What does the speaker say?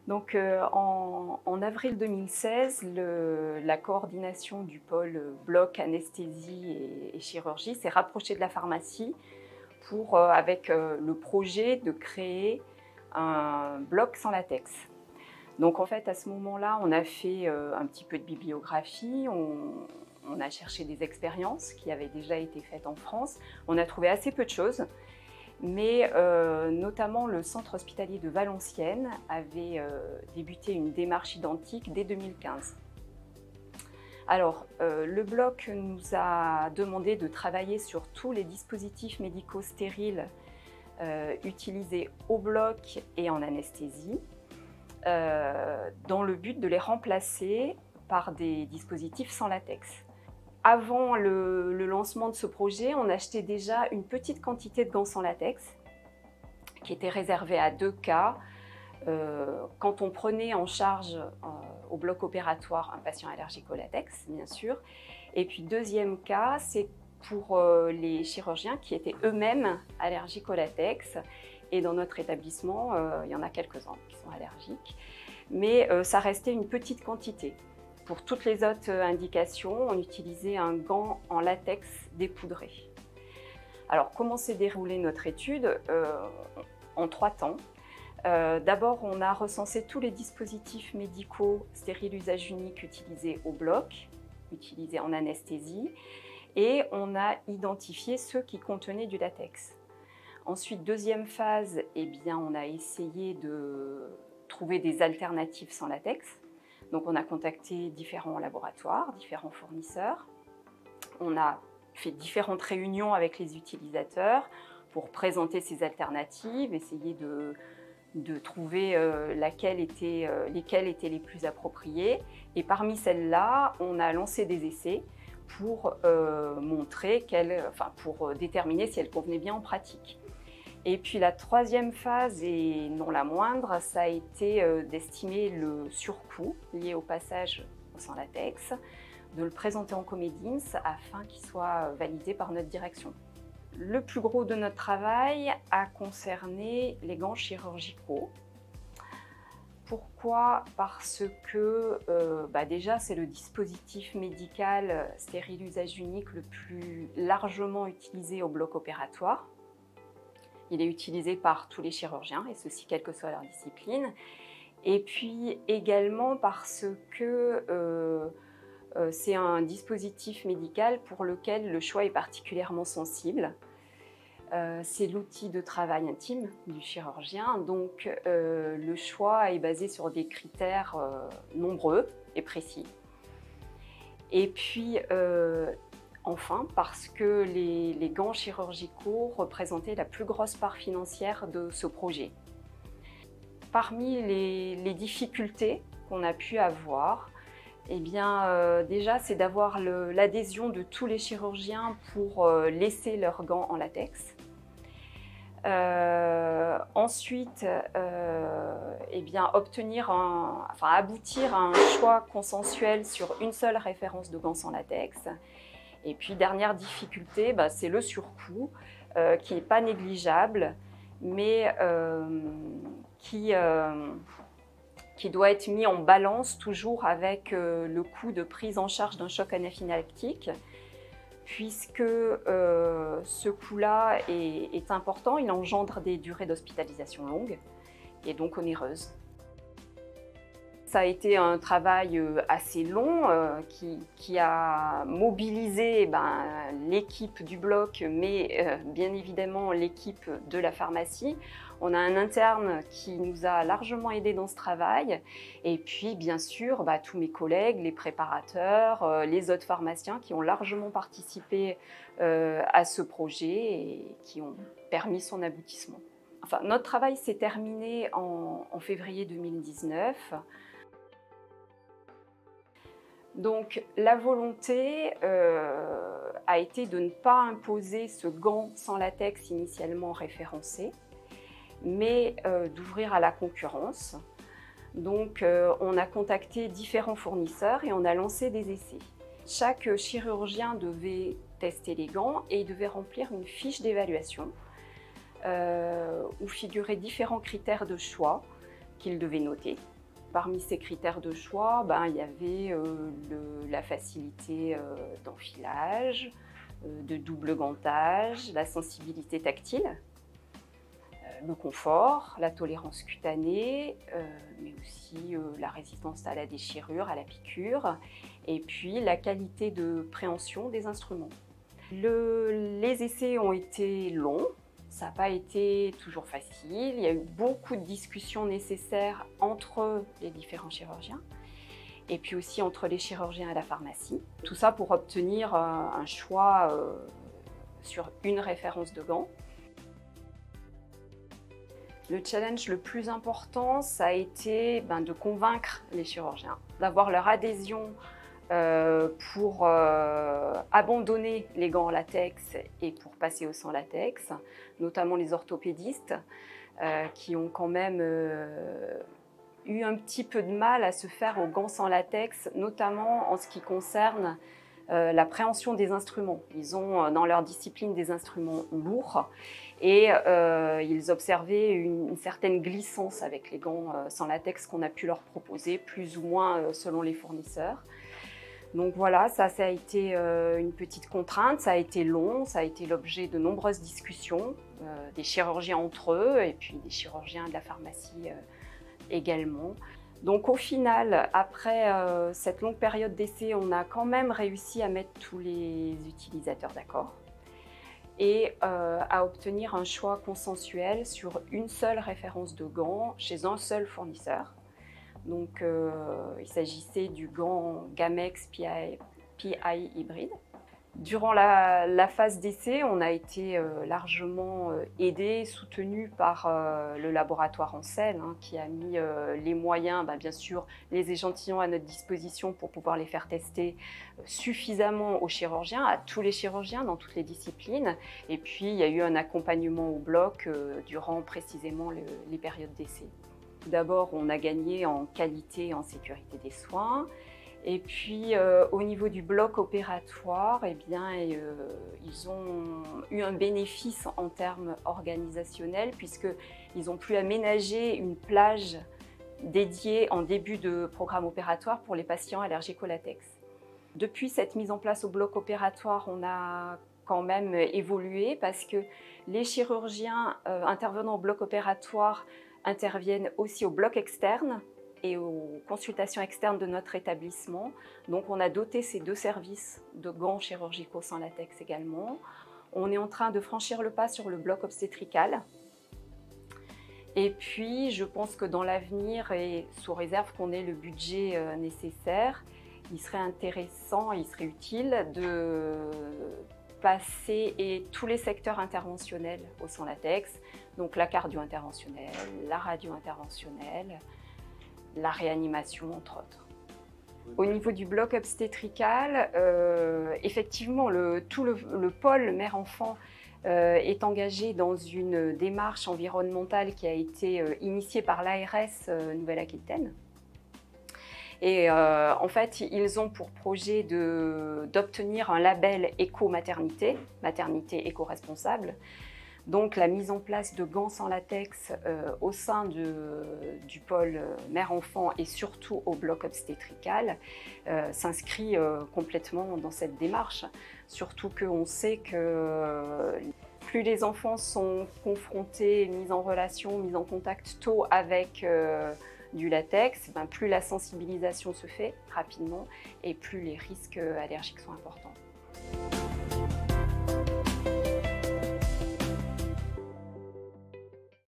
Donc en avril 2016, la coordination du pôle bloc anesthésie et chirurgie s'est rapprochée de la pharmacie pour, avec le projet de créer un bloc sans latex. Donc en fait, à ce moment-là, on a fait un petit peu de bibliographie, on a cherché des expériences qui avaient déjà été faites en France. On a trouvé assez peu de choses, mais notamment le centre hospitalier de Valenciennes avait débuté une démarche identique dès 2015. Alors, le bloc nous a demandé de travailler sur tous les dispositifs médicaux stériles utilisés au bloc et en anesthésie, dans le but de les remplacer par des dispositifs sans latex. Avant le lancement de ce projet, on achetait déjà une petite quantité de gants sans latex qui était réservée à 2 cas. Quand on prenait en charge au bloc opératoire un patient allergique au latex, bien sûr. Et puis deuxième cas, c'est pour les chirurgiens qui étaient eux-mêmes allergiques au latex. Et dans notre établissement, il y en a quelques-uns qui sont allergiques. Mais ça restait une petite quantité. Pour toutes les autres indications, on utilisait un gant en latex dépoudré. Alors, comment s'est déroulée notre étude? En 3 temps. D'abord, on a recensé tous les dispositifs médicaux stériles usage unique utilisés au bloc, utilisés en anesthésie, et on a identifié ceux qui contenaient du latex. Ensuite, deuxième phase, eh bien, on a essayé de trouver des alternatives sans latex. Donc, on a contacté différents laboratoires, différents fournisseurs. On a fait différentes réunions avec les utilisateurs pour présenter ces alternatives, essayer de trouver lesquelles étaient les plus appropriées. Et parmi celles-là, on a lancé des essais pour pour déterminer si elles convenaient bien en pratique. Et puis la troisième phase, et non la moindre, ça a été d'estimer le surcoût lié au passage sans latex, de le présenter en Comedins afin qu'il soit validé par notre direction. Le plus gros de notre travail a concerné les gants chirurgicaux. Pourquoi? Parce que déjà c'est le dispositif médical stérile usage unique le plus largement utilisé au bloc opératoire. Il est utilisé par tous les chirurgiens, et ceci quelle que soit leur discipline. Et puis également parce que c'est un dispositif médical pour lequel le choix est particulièrement sensible. C'est l'outil de travail intime du chirurgien, donc le choix est basé sur des critères nombreux et précis. Et puis enfin, parce que les gants chirurgicaux représentaient la plus grosse part financière de ce projet. Parmi les difficultés qu'on a pu avoir, eh bien, déjà, c'est d'avoir l'adhésion de tous les chirurgiens pour laisser leurs gants en latex. Ensuite, eh bien, aboutir à un choix consensuel sur une seule référence de gants sans latex. Et puis, dernière difficulté, c'est le surcoût, qui n'est pas négligeable, mais qui doit être mis en balance toujours avec le coût de prise en charge d'un choc anaphylactique, puisque ce coût-là est important, il engendre des durées d'hospitalisation longues et donc onéreuses. Ça a été un travail assez long qui a mobilisé l'équipe du bloc, mais bien évidemment l'équipe de la pharmacie. On a un interne qui nous a largement aidés dans ce travail, et puis bien sûr tous mes collègues, les préparateurs, les autres pharmaciens qui ont largement participé à ce projet et qui ont permis son aboutissement. Enfin, notre travail s'est terminé en février 2019. Donc la volonté a été de ne pas imposer ce gant sans latex initialement référencé, mais d'ouvrir à la concurrence. Donc on a contacté différents fournisseurs et on a lancé des essais. Chaque chirurgien devait tester les gants et il devait remplir une fiche d'évaluation où figuraient différents critères de choix qu'il devait noter. parmi ces critères de choix, il y avait la facilité d'enfilage, de double gantage, la sensibilité tactile, le confort, la tolérance cutanée, mais aussi la résistance à la déchirure, à la piqûre, et puis la qualité de préhension des instruments. Les essais ont été longs, ça n'a pas été toujours facile, il y a eu beaucoup de discussions nécessaires entre les différents chirurgiens, et puis aussi entre les chirurgiens et la pharmacie. Tout ça pour obtenir un choix sur une référence de gants. Le challenge le plus important, ça a été de convaincre les chirurgiens, d'avoir leur adhésion pour abandonner les gants en latex et pour passer au sans latex, notamment les orthopédistes qui ont quand même eu un petit peu de mal à se faire aux gants sans latex, notamment en ce qui concerne la préhension des instruments. Ils ont dans leur discipline des instruments lourds et ils observaient une certaine glissance avec les gants sans latex qu'on a pu leur proposer, plus ou moins selon les fournisseurs. Donc voilà, ça a été une petite contrainte, ça a été long, ça a été l'objet de nombreuses discussions, des chirurgiens entre eux et puis des chirurgiens de la pharmacie également. Donc au final, après cette longue période d'essai, on a quand même réussi à mettre tous les utilisateurs d'accord et à obtenir un choix consensuel sur une seule référence de gants chez un seul fournisseur. Donc, il s'agissait du gant Gamex PI hybride. Durant la phase d'essai, on a été largement aidé, soutenu par le laboratoire Ancel, qui a mis les moyens, bien sûr, les échantillons à notre disposition pour pouvoir les faire tester suffisamment aux chirurgiens, à tous les chirurgiens dans toutes les disciplines. Et puis, il y a eu un accompagnement au bloc durant précisément les périodes d'essai. D'abord, on a gagné en qualité et en sécurité des soins. Et puis, au niveau du bloc opératoire, ils ont eu un bénéfice en termes organisationnels puisqu'ils ont pu aménager une plage dédiée en début de programme opératoire pour les patients allergiques au latex. Depuis cette mise en place au bloc opératoire, on a quand même évolué parce que les chirurgiens intervenant au bloc opératoire interviennent aussi au bloc externe et aux consultations externes de notre établissement. Donc on a doté ces deux services de gants chirurgicaux sans latex également. On est en train de franchir le pas sur le bloc obstétrical. Et puis je pense que dans l'avenir, et sous réserve qu'on ait le budget nécessaire, il serait intéressant, il serait utile de passer tous les secteurs interventionnels au sans latex, donc la cardio-interventionnelle, la radio-interventionnelle, la réanimation, entre autres. Au niveau du bloc obstétrical, effectivement, tout le pôle mère-enfant est engagé dans une démarche environnementale qui a été initiée par l'ARS Nouvelle-Aquitaine. Et en fait, ils ont pour projet d'obtenir un label éco-maternité, maternité éco-responsable. Donc la mise en place de gants sans latex au sein du pôle mère-enfant et surtout au bloc obstétrical s'inscrit complètement dans cette démarche. Surtout qu'on sait que plus les enfants sont confrontés, mis en relation, mis en contact tôt avec du latex, plus la sensibilisation se fait rapidement et plus les risques allergiques sont importants.